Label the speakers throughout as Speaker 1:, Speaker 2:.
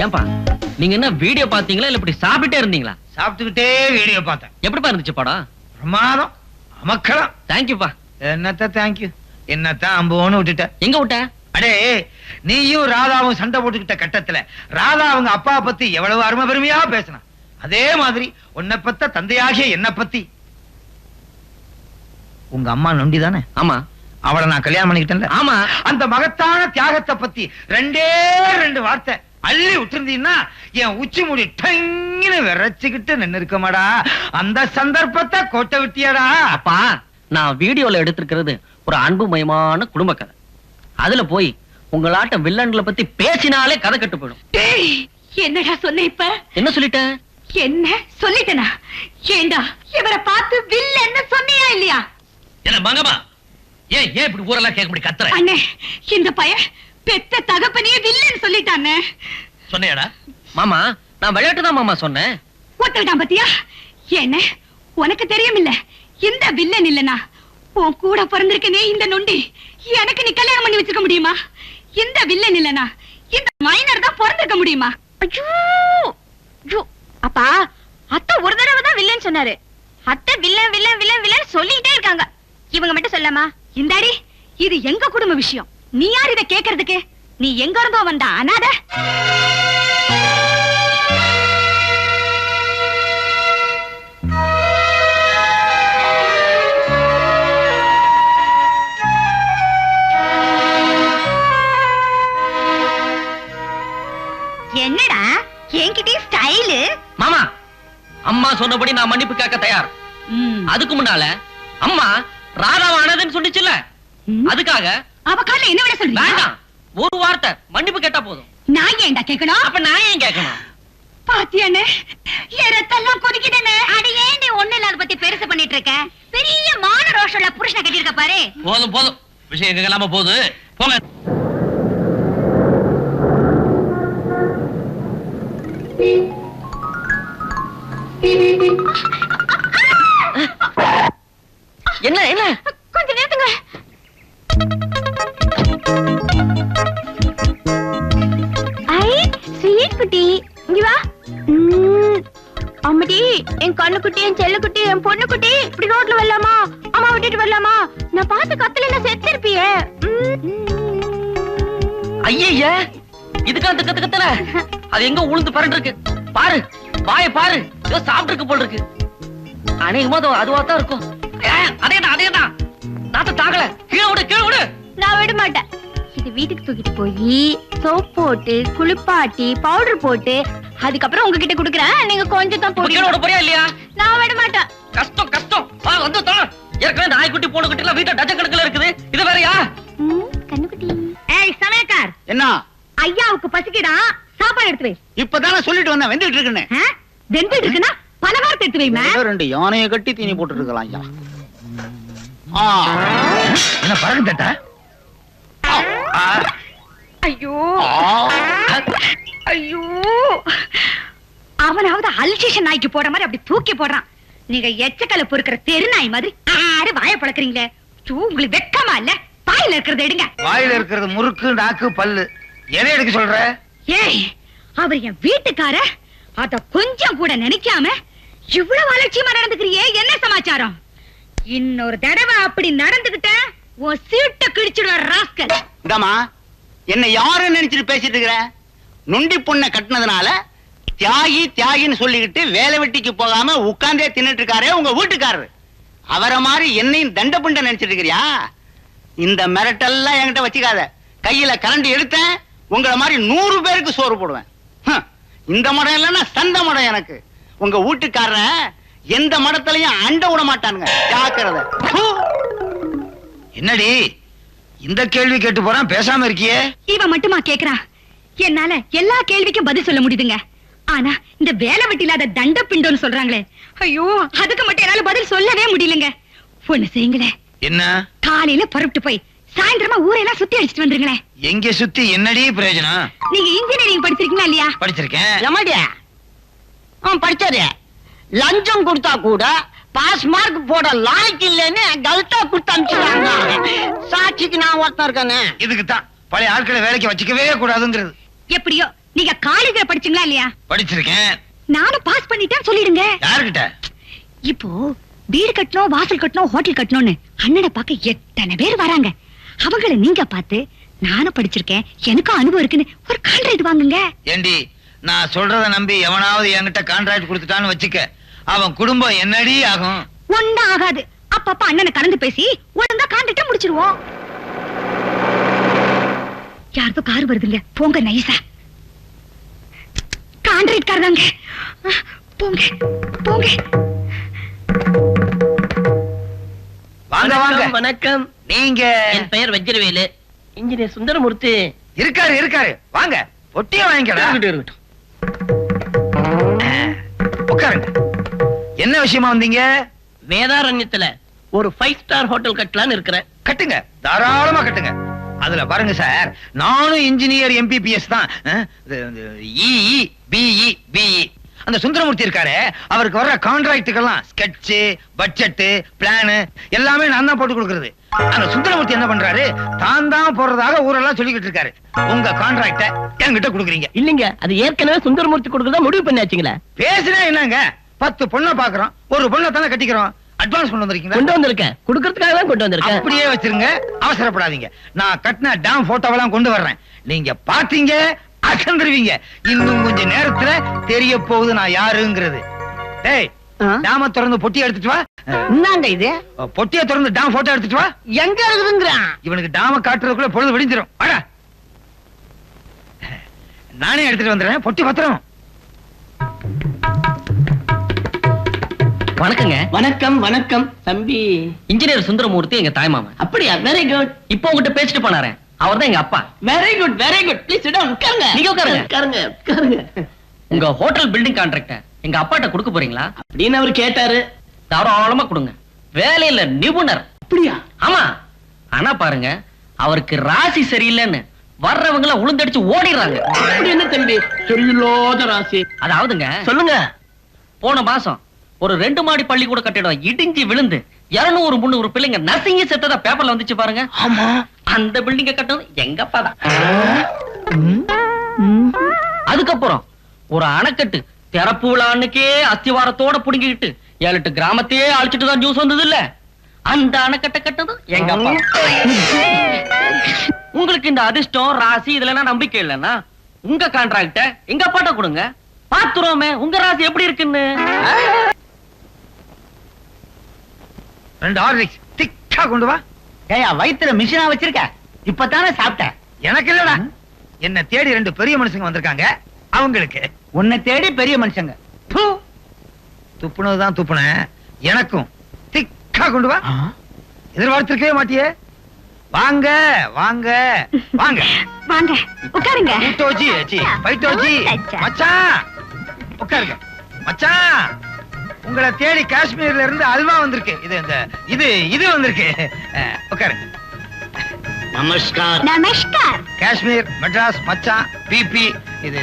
Speaker 1: ஏன்பா நீங்க என்ன வீடியோ பாத்தீங்களா இல்ல இப்படி சாப்பிட்டே இருந்தீங்களா?
Speaker 2: சாப்பிட்டுக்கிட்டே வீடியோ பார்த்தேன்.
Speaker 1: எப்படிப்பா இருந்துச்சு படம்?
Speaker 2: பிரமாதம், அமக்கலாம்.
Speaker 1: தேங்க்யூப்பா.
Speaker 2: என்னத்த தேங்க்யூ? என்னத்தான் அம்போன்னு விட்டுட்ட?
Speaker 1: எங்க விட்ட?
Speaker 2: அடே, நீயும் ராதாவும் சண்டை போட்டுக்கிட்ட கட்டத்துல ராதா அவங்க அப்பா பத்தி எவ்வளவு அருமை பெருமையா பேசினா, அதே மாதிரி உன்னை பத்த தந்தையாகிய என்ன பத்தி. உங்க அம்மா நொண்டி தானே?
Speaker 1: ஆமா.
Speaker 2: அவளை நான் கல்யாணம் பண்ணிக்கிட்டேன்ல?
Speaker 1: ஆமா.
Speaker 2: அந்த மகத்தான தியாகத்தை பத்தி ரெண்டே ரெண்டு வார்த்தை அள்ளி விட்டுருந்தீங்கன்னா என் உச்சி முடி டங்கின்னு விரைச்சுக்கிட்டு நின்னு இருக்கமாடா. அந்த சந்தர்ப்பத்தை கோட்டை விட்டியாடா.
Speaker 1: அப்பா, நான் வீடியோல எடுத்திருக்கிறது ஒரு அன்புமயமான குடும்ப கதை. அதுல போய் உங்களாட்ட வில்லன்களை பத்தி பேசினாலே கதை கட்டு போயிடும்.
Speaker 3: என்னடா சொன்ன? இப்ப
Speaker 1: என்ன சொல்லிட்டேன்?
Speaker 3: என்ன சொல்லிட்டேனா? ஏண்டா இவரை பார்த்து வில்லன்னு சொன்னியா இல்லையா?
Speaker 4: என்ன மங்கம்மா, ஏன் இப்படி ஊரெல்லாம் கேட்க முடியும் கத்துற?
Speaker 3: அண்ணே, இந்த பையன் பெத்த தகப்பனையே வில்லன்னு சொல்லிட்டானே.
Speaker 4: சொன்னியாடா?
Speaker 1: மாமா, நான் விளையாட்டு தான் மாமா சொன்னேன்.
Speaker 3: ஒத்துக்கிட்டான் பத்தியா? என்ன உனக்கு தெரியும் இல்ல, இந்த வில்லன் இல்லனா உன் கூட பிறந்திருக்கனே இந்த நொண்டி எனக்கு நீ கல்யாணம் பண்ணி வச்சுக்க முடியுமா? இந்த வில்லன் இல்லனா இந்த மைனர் தான் பிறந்திருக்க முடியுமா? ஐயோ அப்பா, அத்தை ஒரு தடவை தான் வில்லன் சொன்னாரு. அத்தை வில்லன் வில்லன் வில்லன் வில்லன் சொல்லிட்டே இருக்காங்க. இவங்க மட்டும் சொல்லாமா? இந்தாடி, இது எங்க குடும்ப விஷயம். நீ யார் இத கேக்குறதுக்கு? நீ எங்க இருந்தோ வந்தா அனாதை? என்னடா என்கிட்ட ஸ்டைலு?
Speaker 1: மாமா, அம்மா சொன்னபடி நான் மன்னிப்பு கேட்க தயார். அதுக்கு முன்னால அம்மா ராதாவானதுன்னு சொல்லிச்சுல்ல, அதுக்காக
Speaker 3: அவ கால என்ன விட சொல்றீங்க?
Speaker 1: வேண்டாம், ஒரு வார்த்தை மன்னிப்பு கேட்டா போதும்.
Speaker 3: நான் ஏன்டா கேட்கணும்?
Speaker 1: அப்ப நான் ஏன் கேட்கணும்?
Speaker 3: பாத்தியானே, ரத்தெல்லாம் கொதிக்குதுனே. அட ஏன் நீ ஒண்ணு இல்லாத பத்தி பெருசு பண்ணிட்டு இருக்க? பெரிய மான ரோஷம்ல புருஷனை கட்டிருக்க பாரு.
Speaker 4: போதும் போதும், விஷயம் எங்க இல்லாம போகுது, போங்க.
Speaker 1: என்ன என்ன?
Speaker 3: கொஞ்சம் நேத்துங்க. ஐ ஸ்வீட் குட்டி, இங்க வா. அம்மடி, என் கண்ணு குட்டி, என் செல்ல குட்டி, என் பொண்ணு குட்டி, இப்படி ரோட்ல வரலாமா? அம்மா விட்டுட்டு வரலாமா? நான் பார்த்து கத்துல என்ன செத்து இருப்பியே.
Speaker 1: ஐய, இதுக்கு அந்த கத்து கத்தல, அது எங்க உளுந்து பரண்டு இருக்கு பாரு. வாய பாரு, ஏதோ சாப்பிட்டு இருக்கு போல் இருக்கு. அநேகமா அதுவா தான் இருக்கும். அதேதான் நாத்த தாகல. கீழே விடு, கீழே விடு.
Speaker 3: நான் விட மாட்டேன். இது வீட்டுக்கு தூக்கிட்டு போய் சோப் போட்டு குளிப்பாட்டி பவுடர் போட்டு அதுக்கப்புறம் உங்ககிட்ட குடுக்குறேன். நீங்க கொஞ்சம் தான்
Speaker 1: போட போறியா இல்லையா?
Speaker 3: நான் விட மாட்டேன்.
Speaker 1: கஷ்டம் கஷ்டம். வந்து ஏற்கனவே நாய்க்குட்டி பூனை குட்டி எல்லாம் வீட்டை டஜன் கணக்குல இருக்குது. இது வேறயா?
Speaker 3: கண்ணுக்குட்டி. ஏய் சமயக்கார்,
Speaker 2: என்ன?
Speaker 3: ஐயாவுக்கு பசிக்குதா? சாப்பாடு எடுத்து வை.
Speaker 2: இப்பதானே சொல்லிட்டு வந்தேன், வெந்துட்டு இருக்குன்னு.
Speaker 3: வெந்துட்டு இருக்குன்னா பலகாரத்தை எடுத்து வைமா.
Speaker 2: ரெண்டு யானையை கட்டி தீனி போட்டு இருக்கலாம். ஐயா, என்ன பறகு தட்ட?
Speaker 3: ஐயோ ஐயோ, அவனாவது அல்சேஷன் நாய்க்கு போடுற மாதிரி அப்படி தூக்கி போடுறான். நீங்க எச்சக்கலை பொறுக்கிற தெரு நாய் மாதிரி ஆறு வாயை பழக்கிறீங்களே. உங்களுக்கு வெக்கமா இல்ல? வாயில இருக்கிறத எடுங்க. வாயில இருக்கிறது முறுக்கு, நாக்கு, பல்லு. எதை எடுக்க சொல்ற? ஏய், அவர் என் வீட்டுக்கார, அத கொஞ்சம் கூட நினைக்காம இவ்வளவு அலட்சியமா நடந்துக்கிறியே, என்ன சமாச்சாரம்? இன்னொரு தடவை அப்படி நடந்துகிட்ட உன் சீட்டை கிழிச்சிடுவ ராஸ்கல்.
Speaker 2: இந்தாமா, என்ன யாரு நினைச்சிட்டு பேசிட்டு இருக்கிற? நொண்டி பொண்ணை கட்டினதுனால தியாகி தியாகின்னு சொல்லிக்கிட்டு வேலை வெட்டிக்கு போகாம உட்கார்ந்தே தின்னுட்டு இருக்காரே உங்க வீட்டுக்காரரு. அவரை மாதிரி என்னையும் தண்ட புண்ட நினைச்சிட்டு இருக்கிறியா? இந்த மிரட்டெல்லாம் என்கிட்ட வச்சுக்காத. கையில கரண்டி எடுத்தேன், உங்களை மாதிரி 100 பேருக்கு சோறு போடுவேன். இந்த மடம் இல்லைன்னா சந்த மடம் எனக்கு. உங்க வீட்டுக்காரன் எந்த மடத்திலையும் அண்ட விட மாட்டானுங்க, ஜாக்கிரதை. என்னடி இந்த கேள்வி கேட்டு போறான், பேசாம இருக்கியே?
Speaker 3: இவன் மட்டுமா கேக்குறான்? என்னால எல்லா கேள்விக்கும் பதில் சொல்ல முடியுதுங்க. ஆனா இந்த வேலை வெட்டி இல்லாத தண்ட பிண்டோன்னு சொல்றாங்களே, ஐயோ, அதுக்கு மட்டும் என்னால பதில் சொல்லவே முடியலங்க. ஒண்ணு செய்யுங்களேன்.
Speaker 2: என்ன?
Speaker 3: காலையில புறப்பட்டு போய் சாயந்தரமா ஊரெல்லாம் சுத்தி அடிச்சிட்டு வந்துருங்களேன்.
Speaker 2: எங்க சுத்தி என்னடி பிரயோஜனம்?
Speaker 3: நீங்க இன்ஜினியரிங் படிச்சிருக்கீங்களா இல்லையா?
Speaker 2: படிச்சிருக்கேன்.
Speaker 5: படிச்சாரு. லஞ்சம் கொடுத்தா கூட பாஸ் மார்க் போட லாய்க்கு இல்லன்னு கல்ட்டா கொடுத்து அனுப்பிச்சுட்டாங்க. சாட்சிக்கு நான் ஒருத்தன் இருக்கானே.
Speaker 2: இதுக்குத்தான் பழைய ஆட்களை வேலைக்கு வச்சுக்கவே கூடாதுங்கிறது.
Speaker 3: எப்படியோ நீங்க காலேஜ்ல படிச்சீங்களா இல்லையா?
Speaker 2: படிச்சிருக்கேன்.
Speaker 3: நானும் பாஸ் பண்ணிட்டேன் சொல்லிடுங்க.
Speaker 2: யாருகிட்ட?
Speaker 3: இப்போ வீடு கட்டணும், வாசல் கட்டணும், ஹோட்டல் கட்டணும்னு அண்ணனை பார்க்க எத்தனை பேர் வராங்க. அவங்கள நீங்க பார்த்து நானும் படிச்சிருக்கேன், எனக்கும் அனுபவம் இருக்குன்னு ஒரு கான்ட்ராக்ட் வாங்குங்க.
Speaker 2: ஏண்டி, நான் சொல்றத நம்பி எவனாவது என்கிட்ட கான்ட்ராக்ட் கொடுத்துட்டான்னு வச்சுக்க, அவன் குடும்பம் என்னடி ஆகும்?
Speaker 3: ஒண்ணும் ஆகாது. அப்பப்ப அண்ணனை கலந்து பேசி ஒழுங்கா கான்ட்ராக்ட முடிச்சிருவோம். யாருக்கோ கார் வருதுங்க, போங்க நைசா. கான்ட்ராக்ட் கார் தாங்க, போங்க போங்க.
Speaker 2: வாங்க வாங்க.
Speaker 6: வணக்கம்.
Speaker 2: நீங்க?
Speaker 6: என் பெயர் வஜ்ரவேலு. இன்ஜினியர் சுந்தரமூர்த்தி
Speaker 2: இருக்காரு. வாங்க, பொட்டிய வாங்கிக்கடா.
Speaker 6: இருக்கட்டும்.
Speaker 2: உட்காருங்க. என்ன விஷயமா வந்தீங்க?
Speaker 6: வேதாரண்யத்துல ஒரு 5 ஸ்டார் ஹோட்டல் கட்டலான்னு இருக்கிறேன்.
Speaker 2: கட்டுங்க, தாராளமா கட்டுங்க. அதுல பாருங்க சார், நானும் இன்ஜினியர் MPPS தான். EE BE BE. அந்த சுந்தரமூர்த்தி இருக்காரு, அவருக்கு வர்ற கான்ட்ராக்டுக்கெல்லாம் ஸ்கெட்ச், பட்ஜெட், பிளான் எல்லாமே நான் தான் போட்டு கொடுக்கறது. அந்த சுந்தரமூர்த்தி என்ன பண்றாரு, தான் போறதாக ஊரெல்லாம் சொல்லிக்கிட்டு இருக்காரு. உங்க கான்ட்ராக்ட என்கிட்ட கொடுக்குறீங்க.
Speaker 6: இல்லீங்க, அது ஏற்கனவே சுந்தரமூர்த்தி கொடுக்கறதா முடிவு பண்ணியாச்சுங்களே.
Speaker 2: பேசுனா என்னங்க, 10 பொண்ணை பாக்குறோம், ஒரு பொண்ணை தானே கட்டிக்கிறோம். அட்வான்ஸ் கொண்டு வந்திருக்கீங்களா?
Speaker 6: கொண்டு வந்திருக்கேன், கொடுக்கறதுக்காக தான் கொண்டு வந்திருக்கேன்.
Speaker 2: அப்படியே வச்சிருங்க, அவசரப்படாதீங்க. நான் கட்டின டேம் போட்டோவெல்லாம் கொண்டு வர்றேன். நீங்க பாத்தீங்க, அகந்துருவீங்க. இன்னும் கொஞ்ச நேரத்துல தெரிய போகுது நான் யாருங்கிறது. டேய், டேம திறந்து பொட்டி எடுத்துட்டு வா.
Speaker 5: என்னங்க இது?
Speaker 2: பொட்டியை திறந்து டேம் போட்டோ எடுத்துட்டு வா.
Speaker 5: எங்க இருக்குதுங்கிறான்?
Speaker 2: இவனுக்கு டேம காட்டுறதுக்குள்ள பொழுது விடிஞ்சிரும். வாடா, நானே எடுத்துட்டு வந்துடுறேன். பொட்டி பத்திரம்.
Speaker 1: வணக்கங்க.
Speaker 6: வணக்கம் வணக்கம் தம்பி.
Speaker 1: இன்ஜினியர் சுந்தரமூர்த்தி எங்க தாய்மாமன்.
Speaker 6: அப்படியா? Very good.
Speaker 1: இப்போ உங்ககிட்ட பேசிட்டு போனாரே, அவர்தான் எங்க அப்பா.
Speaker 6: Very good very good. Please sit down. உட்காருங்க.
Speaker 1: நீங்க உட்காருங்க.
Speaker 6: உட்காருங்க.
Speaker 1: உங்க ஹோட்டல் பில்டிங் கான்ட்ராக்ட எங்க அப்பாட்ட கொடுக்க போறீங்களா?
Speaker 6: அப்படின்னு அவர் கேட்டாரு.
Speaker 1: தாராளமா கொடுங்க. வேலையில நிபுணர்.
Speaker 6: அப்படியா?
Speaker 1: ஆமா. ஆனா பாருங்க, அவருக்கு ராசி சரியில்லைன்னு வர்றவங்கள உளுந்தடிச்சு ஓடிடுறாங்க.
Speaker 6: அப்படி என்ன தம்பி சொல்லிலோத ராசி?
Speaker 1: அதாவதுங்க,
Speaker 6: சொல்லுங்க.
Speaker 1: போன மாசம் ஒரு 2 மாடி பள்ளிக்கூட கட்டிடம் இடிஞ்சு விழுந்து 200 300 பிள்ளைங்க நசிங்கி செத்ததா பேப்பர்ல வந்துச்சு பாருங்க.
Speaker 6: ஆமா.
Speaker 1: அந்த பில்டிங்க கட்டணும் எங்க அப்பா தான். அதுக்கப்புறம் ஒரு அணைக்கட்டு திறப்பு விழா அன்னைக்கே அஸ்திவாரத்தோட புடுங்கிட்டு 7-8 கிராமத்தையே அழிச்சிட்டு தான் நியூஸ் வந்தது இல்ல. அந்த அணைக்கட்டை கட்டணும் எங்க அப்பா. உங்களுக்கு இந்த அதிர்ஷ்டம் ராசி இதுல நம்பிக்கை இல்லைன்னா உங்க கான்ட்ராக்ட எங்க அப்பாட்ட கொடுங்க, பாத்துருவோமே உங்க ராசி எப்படி இருக்குன்னு.
Speaker 2: 2 ஹார்லிக்ஸ் திக்கா கொண்டு வா.
Speaker 5: ஏயா, வயித்துல மிஷினா வச்சிருக்க? இப்பதானே சாப்பிட்டேன்.
Speaker 2: எனக்கு இல்லடா, என்ன தேடி 2 பெரிய மனுஷங்க வந்திருக்காங்க, அவங்களுக்கு.
Speaker 5: உன்னை தேடி பெரிய மனுஷங்க.
Speaker 2: துப்புனதுதான் துப்புன, எனக்கும் திக்கா கொண்டு வா. எதிர்பார்த்திருக்கவே மாட்டியே. வாங்க வாங்க வாங்க
Speaker 3: வாங்க உட்காருங்க.
Speaker 2: கூட்டோஜி பைட்டோஜி மச்சான் உட்காருங்க. மச்சான், உங்களை தேடி காஷ்மீர்ல இருந்து அல்வா வந்திருக்கு. இது வந்திருக்கு. உட்காருங்க.
Speaker 6: நமஸ்கார்.
Speaker 3: நமஸ்கார்.
Speaker 2: காஷ்மீர், மெட்ராஸ், மச்சான், பிபி, இது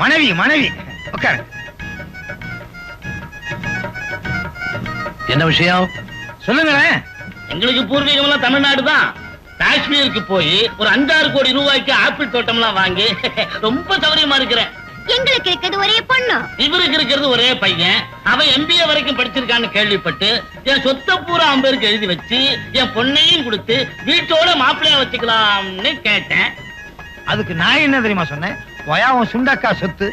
Speaker 2: மனைவி. உட்காருங்க.
Speaker 4: என்ன விஷயம்
Speaker 2: சொல்லுங்களேன்.
Speaker 7: எங்களுக்கு பூர்வீகமெல்லாம் தமிழ்நாடு தான். காஷ்மீருக்கு போய் ஒரு 5-6 கோடி ரூபாய்க்கு ஆப்பிள் தோட்டம்லாம் வாங்கி ரொம்ப சௌரியமா இருக்கிறேன்.
Speaker 3: எங்களுக்கு இருக்கிறது ஒரே பொண்ணு,
Speaker 7: இவருக்கு இருக்கிறது ஒரே பையன். அவன் MBA வரைக்கும் படிச்சிருக்கான்னு கேள்விப்பட்டு என் சொத்தை பூரா 50 பேருக்கு எழுதி வச்சு என் பொண்ணையும் கொடுத்து வீட்டோட மாப்பிள்ளையா வச்சுக்கலாம்னு கேட்டேன்.
Speaker 2: அதுக்கு நான் என்ன தெரியுமா சொன்னேன்? அவன் சுண்டக்கா சொத்து,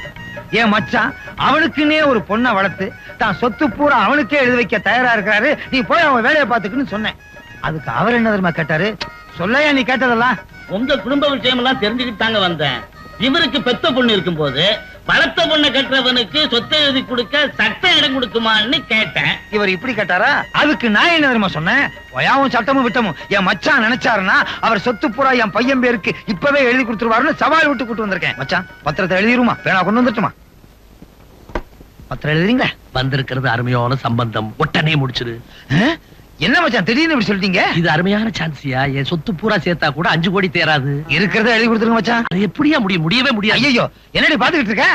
Speaker 2: என் மச்சான் அவனுக்குன்னே ஒரு பொண்ணை வளர்த்து தான் சொத்து பூரா அவனுக்கே எழுதி வைக்க தயாரா இருக்காரு, நீ போய் அவன் வேலையை பார்த்துக்குன்னு சொன்னேன். அதுக்கு அவர் என்ன தெரியுமா கேட்டாரு? சொல்லையா நீ கேட்டதெல்லாம்?
Speaker 7: உங்க குடும்ப விஷயம் எல்லாம் தெரிஞ்சுக்கிட்டு தாங்க வந்தேன். இவருக்கு பெத்த பொண்ணு இருக்கும் போது வளர்த்த பொண்ணை கட்டுறவனுக்கு சொத்தை எழுதி கொடுக்க சட்டம் இடம் கொடுக்குமான்னு கேட்டேன்.
Speaker 2: இவர் இப்படி கேட்டாரா? அதுக்கு நான் என்ன தெரியுமா சொன்னேன்? ஒயாவும் சட்டமும் விட்டமும் என் மச்சான் நினைச்சாருன்னா அவர் சொத்து பூரா என் பையன் பேருக்கு இப்பவே எழுதி கொடுத்துருவாருன்னு சவால் விட்டு கூட்டு வந்திருக்கேன். மச்சான், பத்திரத்தை எழுதிருமா? வேணா கொண்டு வந்துட்டுமா? பத்திரம் எழுதுறீங்களா?
Speaker 4: வந்திருக்கிறது அருமையான சம்பந்தம், உடனே முடிச்சிரு.
Speaker 2: என்ன மச்சான் திடீர்னு இப்படி சொல்லிட்டீங்க?
Speaker 4: இது அருமையான சான்ஸியா. என் சொத்து பூரா சேர்த்தா கூட 5 கோடி தேராது.
Speaker 2: இருக்கிறத எழுதி கொடுத்துருங்க மச்சான்.
Speaker 4: அது எப்படியா முடியும்? முடியவே முடியாது.
Speaker 2: ஐயோ, என்னடி பாத்துக்கிட்டு இருக்க?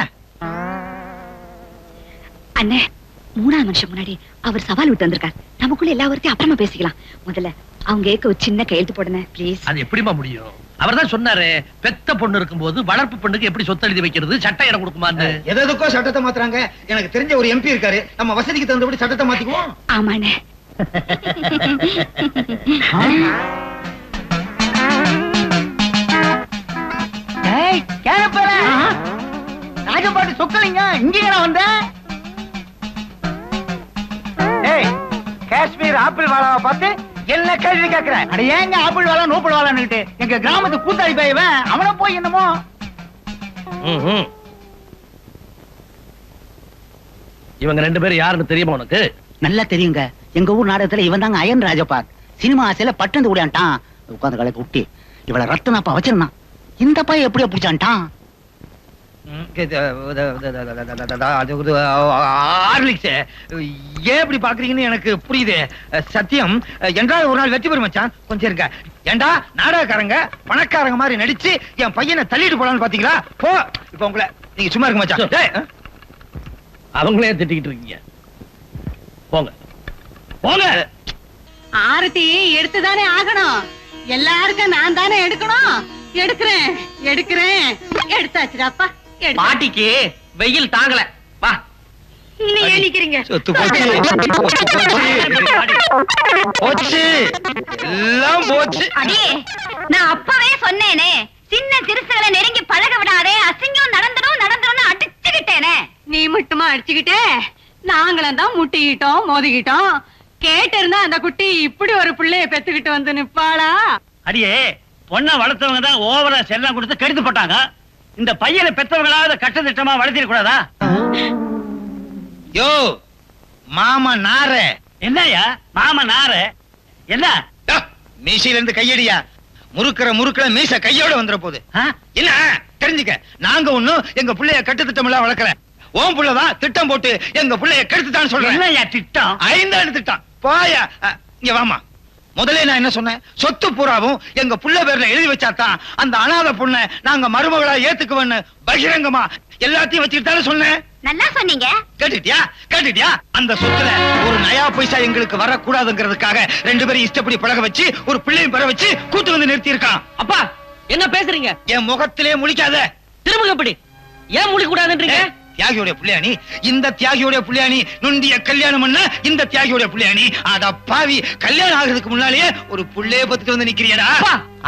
Speaker 3: அண்ணே, 3ஆவது மனுஷன் முன்னாடி அவர் சவால் விட்டு வந்திருக்கார். நமக்குள்ள எல்லா வார்த்தையும் அப்புறமா பேசிக்கலாம். முதல்ல அவங்க ஏக்க ஒரு சின்ன கையெழுத்து போடுங்க ப்ளீஸ்.
Speaker 4: அது எப்படிமா முடியும்? அவர்தான் சொன்னாரு பெத்த பொண்ணு இருக்கும்போது வளர்ப்பு பொண்ணுக்கு எப்படி சொத்து எழுதி வைக்கிறது சட்டம் இடம் கொடுக்குமான்னு.
Speaker 8: எதுக்கோ சட்டத்தை மாத்துறாங்க. எனக்கு தெரிஞ்ச ஒரு எம்பி இருக்காரு, நம்ம வசதிக்கு தகுந்தபடி சட்டத்தை மாத்திக்குவோம்.
Speaker 3: ஆமாண்ணே.
Speaker 2: ராஜபாட்டு சொக்கலிங்க இங்க வந்த காஷ்மீர் ஆப்பிள் வாழாவை பார்த்து என்ன கேள்வி கேட்கிற? அட ஏங்க ஆப்பிள் வாழா நோப்பிள் வாழான்னு எங்க கிராமத்து கூத்தாடி பையவன் அவனை போய் என்னமோ.
Speaker 4: இவங்க 2 பேரும் யாருன்னு தெரியுமா உனக்கு?
Speaker 2: நல்லா தெரியுங்க. எங்க ஊர் நாடகத்துல இவன் தாங்க அயன் ராஜபாட். சினிமா ஆசையில பட்டந்து ஓடியான்ட்டான். உட்காந்து கலைக்கு விட்டு இவளை ரத்தனாப்பா வச்சிருந்தான். இந்த பையன் எப்படியா பிடிச்சான்ட்டான்?
Speaker 8: ஏன் இப்படி பாக்குறீங்கன்னு எனக்கு புரியுது. சத்தியம் என்றால் ஒரு நாள் வெற்றி பெறும் மச்சான். கொஞ்சம் இருக்க. ஏண்டா நாடகக்காரங்க பணக்காரங்க மாதிரி நடிச்சு என் பையனை தள்ளிட்டு போலான்னு பாத்தீங்களா? போ இப்ப உங்களை நீங்க சும்மா இருக்க மச்சான்.
Speaker 4: அவங்களே திட்டிக்கிட்டு இருக்கீங்க. போங்க போங்க.
Speaker 3: ஆரத்தி எடுத்துதானே ஆகணும். எல்லாருக்கும் நான் தானே எடுக்கணும். எடுக்கிறேன் எடுக்கிறேன். எடுத்தாச்சுடாப்பா.
Speaker 1: பாட்டிக்கு வெயில் தாங்கல. வா.
Speaker 3: நீ ஏன் நிக்கிறீங்க?
Speaker 8: சொத்து போச்சு போச்சு எல்லாம் போச்சு.
Speaker 3: அடியே, நான் அப்பவே சொன்னேனே, சின்ன சிறுசுகளை நெருங்கி பழக விடாதே, அசிங்கம் நடந்துடும் நடந்துடும் அடிச்சுக்கிட்டேனே. நீ மட்டுமா அடிச்சுக்கிட்ட? நாங்களும் தான் முட்டிக்கிட்டோம் மோதிக்கிட்டோம். கேட்டு இருந்தா அந்த குட்டி இப்படி ஒரு பிள்ளைய பெத்துக்கிட்டு வந்து நிப்பாளா?
Speaker 7: அடியே, பொண்ணை வளர்த்தவங்க தான் ஓவரா செல்லம் கொடுத்து கெடுத்து போட்டாங்க. இந்த பையனை பெற்றவங்களாவது கட்ட திட்டமா வளர்த்திட கூடாதா?
Speaker 8: யோ மாமா நார
Speaker 7: என்னய்யா மாமா நாரு? என்ன
Speaker 8: மீசையில இருந்து கையடியா? முறுக்குற மீச கையோட வந்துற போது என்ன தெரிஞ்சுக்க. நாங்க ஒண்ணும் எங்க பிள்ளைய கட்டு திட்டம் எல்லாம் வளர்க்கல. ஓம் புள்ளதான் திட்டம் போட்டு எங்க பிள்ளைய கெடுத்துட்டான்னு சொல்றேன்.
Speaker 7: என்னய்யா திட்டம்?
Speaker 8: 5 திட்டம். போயா இங்க வாமா. முதல்ல நான் என்ன சொன்னேன்? சொத்து பூராவும் எங்க புள்ள பேர்ல எழுதி வச்சாதான் அந்த அனாதை பொண்ணை நாங்க மருமகளா ஏத்துக்குவேன்னு பகிரங்கமா எல்லாத்தையும் வச்சுக்கிட்டாலும் சொன்னேன்.
Speaker 3: நல்லா சொன்னீங்க.
Speaker 8: கேட்டுட்டியா? அந்த சொத்துல ஒரு நயா பைசா எங்களுக்கு வரக்கூடாதுங்கிறதுக்காக 2 பேரும் இஷ்டப்படி பழக வச்சு ஒரு பிள்ளையும் பெற வச்சு கூட்டு வந்து நிறுத்தி இருக்கான்.
Speaker 1: அப்பா என்ன பேசுறீங்க?
Speaker 8: என் முகத்திலே முழிக்காத.
Speaker 1: திரும்ப எப்படி? ஏன் முழிக்க கூடாதுன்றீங்க?
Speaker 8: தியாகியோட புள்ளியாணி, இந்த தியாகியோட புள்ளியாணி நுண்டிய கல்யாணம் பண்ண இந்த தியாகியோட புள்ளியாணி. அட பாவி, கல்யாணம் ஆகிறதுக்கு முன்னாலேயே ஒரு புள்ளைய பத்துட்டு வந்து நிக்கிறியடா.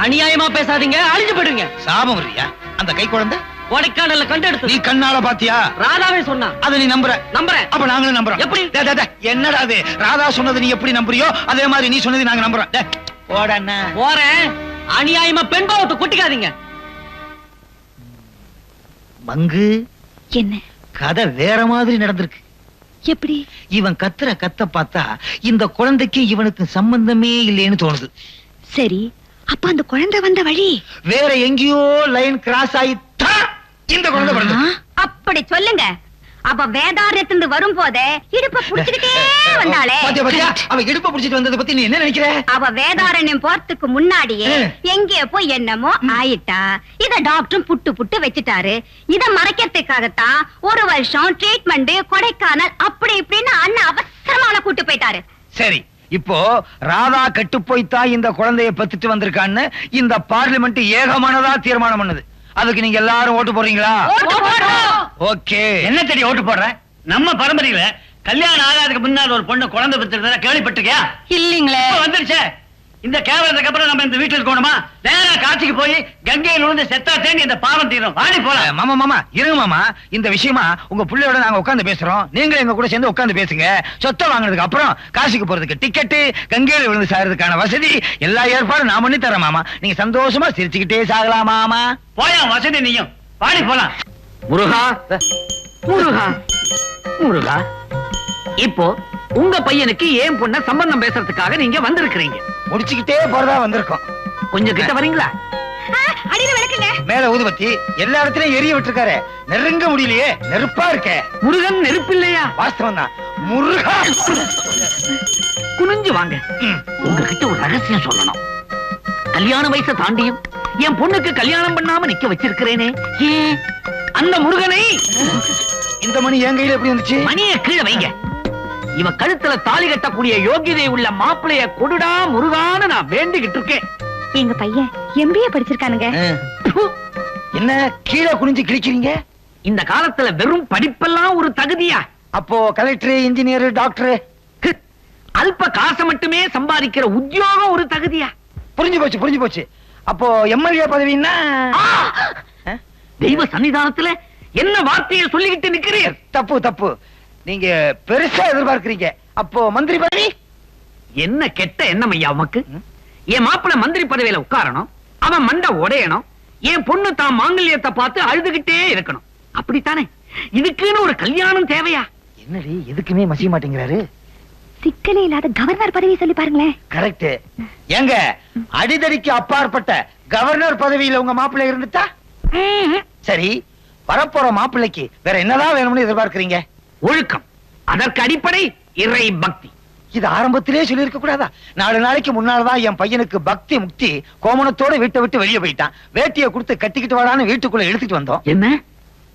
Speaker 1: அநியாயமா பேசாதீங்க, அழிஞ்சு போயிடுங்க.
Speaker 8: சாபம் வர்றியா? அந்த கை குழந்தை
Speaker 1: கொடைக்கானல்ல கண்டெடுத்து
Speaker 8: நீ கண்ணால பாத்தியா?
Speaker 1: ராதாவே சொன்னா.
Speaker 8: அதை நீ நம்புற?
Speaker 1: நம்புறேன்.
Speaker 8: அப்ப நாங்களும் நம்புறோம்.
Speaker 1: எப்படி?
Speaker 8: என்னடா அது? ராதா சொன்னது நீ எப்படி நம்புறியோ அதே மாதிரி நீ சொன்னது நாங்க நம்புறோம். போடா
Speaker 1: போறேன். அநியாயமா பெண் பாவத்தை கொட்டிக்காதீங்க.
Speaker 8: மங்கு
Speaker 3: என்ன
Speaker 8: கதை வேற மாதிரி நடந்திருக்கு.
Speaker 3: எப்படி?
Speaker 8: இவன் கத்த பார்த்தா இந்த குழந்தைக்கு இவனுக்கு சம்பந்தமே இல்லைன்னு தோணுது.
Speaker 3: சரி, அப்ப அந்த குழந்தை வந்த வழி
Speaker 8: வேற எங்கேயோ லைன் கிராஸ் ஆயிட்டா இந்த குழந்தை பிறந்தது.
Speaker 3: அப்படி சொல்லுங்க. அப்ப வேதாரத்திலிருந்து வரும் போதே இடுப்ப புடிச்சுக்கிட்டே வந்தாளே.
Speaker 8: பாத்தியா அவ இடுப்ப புடிச்சிட்டு வந்ததை பத்தி நீ என்ன நினைக்கிற?
Speaker 3: அவ வேதாரண்யம் போறதுக்கு முன்னாடியே எங்கேயோ போய் என்னமோ ஆயிட்டா. இத டாக்டரும் புட்டு வச்சுட்டாரு. இத மறைக்கிறதுக்காகத்தான் 1 வருஷம் ட்ரீட்மெண்ட் கொடைக்கானல் அப்படி இப்படின்னு அண்ணன் அவசரமான கூட்டு போயிட்டாரு.
Speaker 8: சரி, இப்போ ராதா கட்டு போய்த்தா இந்த குழந்தைய பத்துட்டு வந்திருக்கான்னு இந்த பார்லிமெண்ட் ஏகமானதா தீர்மானம் பண்ணுது. அதுக்கு நீங்க எல்லாரும் ஓட்டு போடுறீங்களா? ஓகே.
Speaker 7: என்ன தெரிய ஓட்டு போடுற? நம்ம பரம்பரையில கல்யாணம் ஆகாதுக்கு முன்னாடி ஒரு பொண்ணு குழந்தை பெற்றிருந்தா கேள்விப்பட்டிருக்கியா?
Speaker 3: இல்லீங்களே.
Speaker 7: வந்துருச்சே. இந்த கேவலத்துக்கு அப்புறம் நம்ம இந்த வீட்டுல இருக்கணுமா? நேரா காட்சிக்கு போய் கங்கையில் விழுந்து செத்தா தேண்டி இந்த பாவம் தீரும். வாடி போலாம்.
Speaker 8: மாமா இருங்க மாமா. இந்த விஷயமா உங்க பிள்ளையோட நாங்க உட்கார்ந்து பேசுறோம். நீங்களும் எங்க கூட சேர்ந்து உட்கார்ந்து பேசுங்க. சொத்தை வாங்குறதுக்கு அப்புறம் காசிக்கு போறதுக்கு டிக்கெட், கங்கையில விழுந்து சாகிறதுக்கான வசதி எல்லா ஏற்பாடும் நான் பண்ணி தரேன் மாமா. நீங்க சந்தோஷமா சிரிச்சுக்கிட்டே சாகலாம் மாமா.
Speaker 7: போயா வசதி நீயும். வாடி போலாம்.
Speaker 1: முருகா முருகா முருகா, இப்போ உங்க பையனுக்கு ஏன் பொண்ண சம்பந்தம் பேசுறதுக்காக நீங்க வந்திருக்கிறீங்க.
Speaker 8: முடிச்சுக்கிட்டே போறதா வந்திருக்கோம்.
Speaker 1: கொஞ்சம் கிட்ட வரீங்களா?
Speaker 3: அடியில விளக்குங்க.
Speaker 8: மேல ஊதுபத்தி எல்லா இடத்துலயும் எரிய விட்டுருக்காரு. நெருங்க முடியலையே, நெருப்பா இருக்க.
Speaker 1: முருகன் நெருப்பு இல்லையா?
Speaker 8: வாஸ்தவம் தான். முருகா
Speaker 1: குனிஞ்சு வாங்க. உங்ககிட்ட ஒரு ரகசியம் சொல்லணும். கல்யாண வயசை தாண்டியும் என் பொண்ணுக்கு கல்யாணம் பண்ணாம நிக்க வச்சிருக்கிறேனே, ஏன் அந்த முருகனை?
Speaker 8: இந்த மணி என் கையில எப்படி வந்துச்சு?
Speaker 1: மணியை கீழே வைங்க. இவ கழுத்துல தாலி கட்டக்கூடிய யோகிதை உள்ள மாப்பிளைய கொடுடா முருகான்னு நான் வேண்டிக்கிட்டு இருக்கேன்.
Speaker 3: எங்க பையன் MBA படிச்சிருக்கானுங்க.
Speaker 8: என்ன கீழே குனிஞ்சு கிழிக்கிறீங்க?
Speaker 4: இந்த காலத்துல வெறும் படிப்பெல்லாம் ஒரு தகுதியா?
Speaker 8: அப்போ கலெக்டர், இன்ஜினியர், டாக்டர்
Speaker 4: அல்ப காசு மட்டுமே சம்பாதிக்கிற உத்தியோகம் ஒரு தகுதியா?
Speaker 8: புரிஞ்சு போச்சு. அப்போ MLA பதவின்னா?
Speaker 4: தெய்வ சன்னிதானத்துல என்ன வார்த்தையை சொல்லிக்கிட்டு நிக்கிறீர்?
Speaker 8: தப்பு. நீங்க பெருசா எதிர்பார்க்கிறீங்க. அப்போ மந்திரி பதவி?
Speaker 4: என்ன கெட்ட எண்ணம் ஐயா உமக்கு? என் மாப்பிள்ள மந்திரி பதவியில உட்காரணும், அவன் மண்டை உடையணும், என் பொண்ணு தான் மாங்கல்யத்தை பார்த்து அழுதுகிட்டே இருக்கணும், அப்படித்தானே? இதுக்குன்னு ஒரு கல்யாணம் தேவையா?
Speaker 8: என்னடி எதுக்குமே மசிய மாட்டேங்கிறாரு?
Speaker 3: சிக்கலே இல்லாத கவர்னர் பதவி சொல்லி பாருங்களேன்.
Speaker 8: கரெக்ட். ஏங்க அடிதடிக்கு அப்பாற்பட்ட கவர்னர் பதவியில உங்க மாப்பிள்ளை இருந்துட்டா? சரி, வரப்போற மாப்பிள்ளைக்கு வேற என்னதான் வேணும்னு எதிர்பார்க்கிறீங்க?
Speaker 4: ஒழுக்கம், அதற்கு அடிப்படை இறை பக்தி.
Speaker 8: இது ஆரம்பத்திலே சொல்லி இருக்க கூடாதா? 4 நாளைக்கு முன்னால்தான் என் பையனுக்கு பக்தி முக்தி கோமணத்தோட வீட்டை விட்டு வெளியே போயிட்டான். வேட்டியை கொடுத்து கட்டிக்கிட்டு வாடான்னு வீட்டுக்குள்ள எடுத்துட்டு வந்தோம்.
Speaker 4: என்ன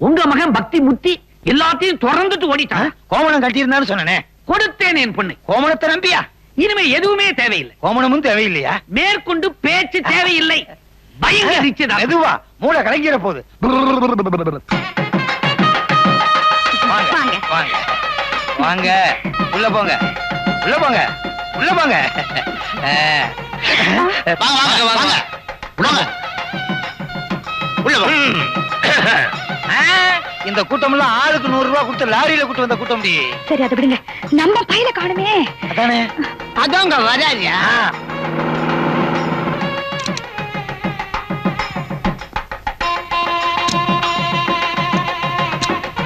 Speaker 4: உங்க மகன் பக்தி முக்தி எல்லாத்தையும் தொடர்ந்துட்டு ஓடிட்டான்?
Speaker 8: கோமணம் கட்டியிருந்தான்னு சொன்னனே.
Speaker 4: கொடுத்தேன் என் பொண்ணு.
Speaker 8: கோமணத்தை நம்பியா?
Speaker 4: இனிமே எதுவுமே தேவையில்லை.
Speaker 8: கோமணமும் தேவையில்லையா?
Speaker 4: மேற்கொண்டு பேச்சு தேவையில்லை. பயங்கர நிச்சயதார்த்தம்.
Speaker 8: மெதுவா, மூளை கலங்கிற போது. வாங்க உள்ள போங்க.
Speaker 2: வாங்க. உள்ள வாங்க.
Speaker 8: இந்த கூட்டம் எல்லாம் ஆளுக்கு 100 ரூபாய் கொடுத்து லாரியில கூட்டு வந்த கூட்டம்.
Speaker 3: சரி, அதை விடுங்க. நம்ம பையில காணுமே.
Speaker 8: அதானே,
Speaker 5: அதங்க வராதியா?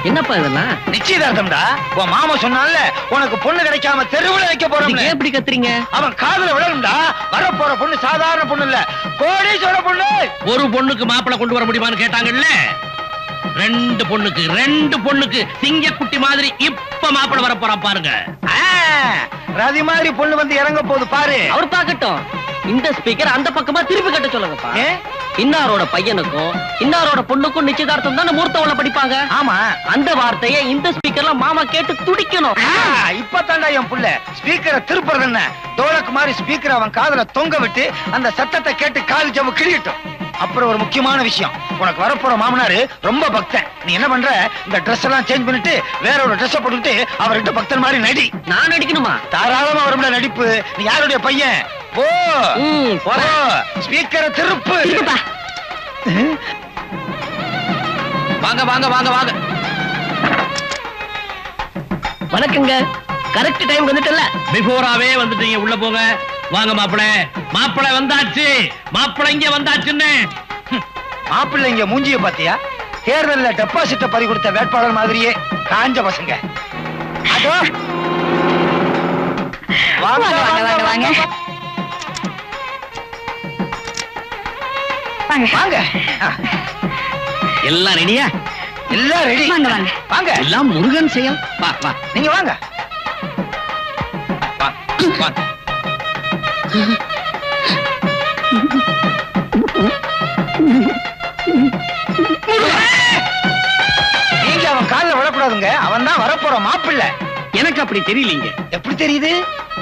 Speaker 1: என்னப்பா இதெல்லாம்?
Speaker 8: நிச்சயதார்த்தம்டா. உன் மாமா சொன்னால உனக்கு பொண்ணு கிடைக்காம தெருவுல வைக்க போறோம்.
Speaker 1: எப்படி கத்துறீங்க?
Speaker 8: அவன் காதுல விழணும்டா. வரப்போற பொண்ணு சாதாரண பொண்ணு இல்ல, கோடீஸ்வர பொண்ணு.
Speaker 4: ஒரு பொண்ணுக்கு மாப்பிள்ளை கொண்டு வர முடியுமான்னு கேட்டாங்கல்ல. 2 பொண்ணுக்கு சிங்கக்குட்டி மாதிரி இப்ப மாப்பிள்ளை வர போறான் பாருங்க.
Speaker 8: ரதி மாதிரி பொண்ணு வந்து இறங்க போகுது பாரு.
Speaker 1: அவர் பாக்கட்டும். இந்த ஸ்பீக்கர் அந்த பக்கமா திருப்பி கட்ட சொல்லுங்கப்பா. இன்னாரோட பையனுக்கும் இன்னாரோட பொண்ணுக்கும் நிச்சயதார்த்தம் தான் மூர்த்தவள படிப்பாங்க.
Speaker 8: ஆமா,
Speaker 1: அந்த வார்த்தையை இந்த ஸ்பீக்கர்ல மாமா கேட்டு துடிக்கணும்.
Speaker 8: இப்பதான்டா என் புள்ள ஸ்பீக்கரை திருப்புறது என்ன. டோலக் மாதிரி ஸ்பீக்கர் அவன் காதுல தொங்க விட்டு அந்த சத்தத்தை கேட்டு கால் ஜவ்வு கிழியட்டும். அப்புறம் ஒரு முக்கியமான விஷயம், உனக்கு வரப்போற மாமனாரு ரொம்ப பக்தன். நீ என்ன பண்ற, இந்த ட்ரெஸ் எல்லாம் சேஞ்ச் பண்ணிட்டு வேற ஒரு ட்ரெஸ் போட்டுட்டு அவர்கிட்ட பக்தன் மாதிரி நடி.
Speaker 1: நான் நடிக்கணுமா?
Speaker 8: தாராளமா வரும்ல நடிப்பு. நீ யாருடைய பையன்? போ ஸ்பீக்கரை திருப்பு.
Speaker 4: வாங்க வாங்க வாங்க வாங்க.
Speaker 1: வணக்கங்க. Correct time வந்துட்டல.
Speaker 4: பிஃபோராவே வந்துட்டீங்க. உள்ள போங்க. வாங்க மாப்பிள்ளை வந்தாச்சு. மாப்பிள்ளை இங்க வந்தாச்சுன்னு.
Speaker 8: மாப்பிள்ளை இங்க மூஞ்சிய பாத்தியா? தேர்தல்ல டெபாசிட்ட பறி கொடுத்த வேட்பாளர் மாதிரியே காஞ்ச பசங்க. அதோ
Speaker 3: வாங்க.
Speaker 8: வாங்க.
Speaker 4: எல்லாம் ரெடியா?
Speaker 8: எல்லாம் ரெடி. வாங்க.
Speaker 4: எல்லாம் முருகன் செயல். வா வா,
Speaker 8: நீங்க வாங்க. நீங்க அவன் காலில் விடக்கூடாதுங்க. அவன் தான் வரப்போற மாப்பிள்ளை.
Speaker 4: எனக்கு அப்படி தெரியலீங்க.
Speaker 8: எப்படி தெரியுது?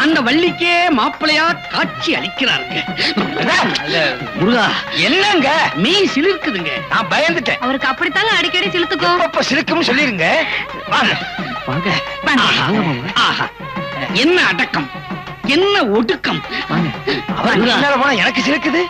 Speaker 4: அந்த வள்ளிக்கே மாப்பிள்ளையா காட்சி அளிக்கிறாருங்க.
Speaker 8: முருகா, என்னங்க
Speaker 4: மீ சிலிர்க்குதுங்க.
Speaker 8: நான் பயந்துட்டேன்.
Speaker 3: அவருக்கு அப்படித்தாங்க அடிக்கடி சிலுத்துக்கும்.
Speaker 8: அப்ப சிலுக்கும்னு சொல்லிருங்க. வாங்க
Speaker 4: வாங்க. ஆஹா, என்ன அடக்கம், என்ன ஒடுக்கம்.
Speaker 8: அவர் போனா எனக்கு சிலுக்குது.